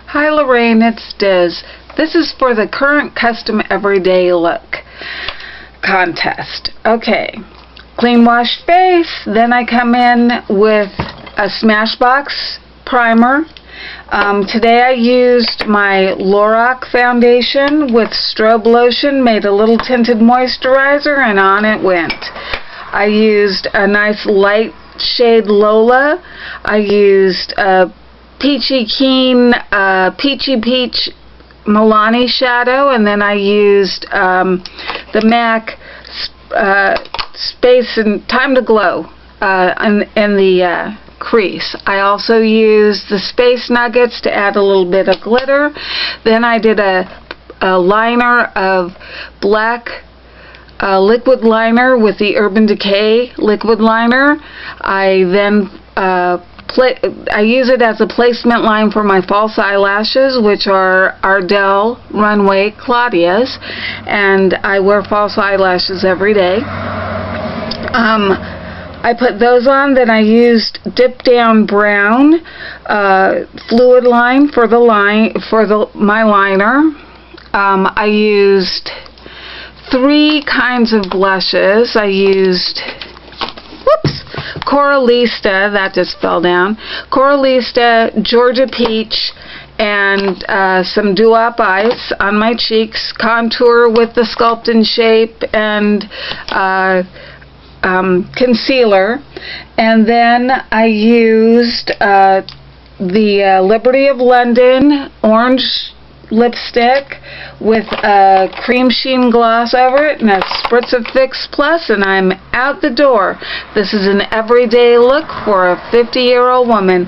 Hi Lorraine, it's Diz. This is for the current custom everyday look contest. Okay, clean wash face, then I come in with a Smashbox primer. Today I used my Lorac foundation with strobe lotion, made a little tinted moisturizer, and on it went. I used a nice light shade Lola. I used a Peachy Keen Peachy Peach Milani shadow, and then I used the MAC Space and Time to Glow in the crease. I also used the Space Nuggets to add a little bit of glitter. Then I did a liner of black liquid liner with the Urban Decay liquid liner. I then I use it as a placement line for my false eyelashes, which are Ardell Runway Claudia's, and I wear false eyelashes every day. I put those on, then I used Dip Down Brown fluid line for my liner. I used 3 kinds of blushes. I used Coralista, that just fell down. Coralista, Georgia Peach, and some Doo-Wop Ice on my cheeks. Contour with the Sculpt and Shape and concealer. And then I used the Liberty of London orange lipstick with a cream sheen gloss over it and a spritz of Fix Plus, and I'm out the door. This is an everyday look for a 50-year-old woman.